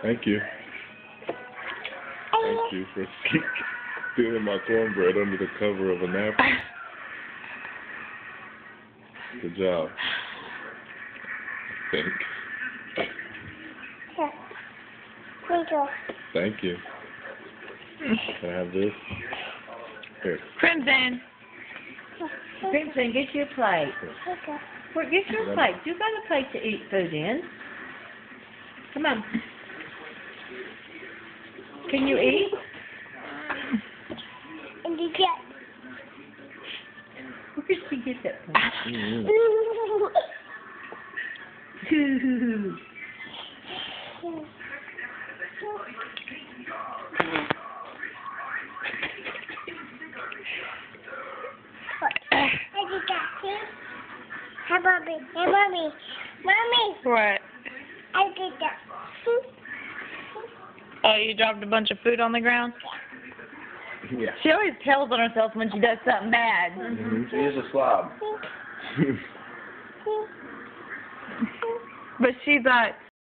Thank you. Thank you for stealing my cornbread under the cover of a napkin. Good job. Thank you. Thank you. Can I have this? Here. Crimson. Crimson, get your plate. Well, get your plate. You got a plate to eat food in. Come on. Can you eat? Where did she get that from? Hey, Mommy. Hey, Mommy. Mommy. What? I did that. Oh, you dropped a bunch of food on the ground? Yeah. She always tells on herself when she does something bad. She is a slob. But she thought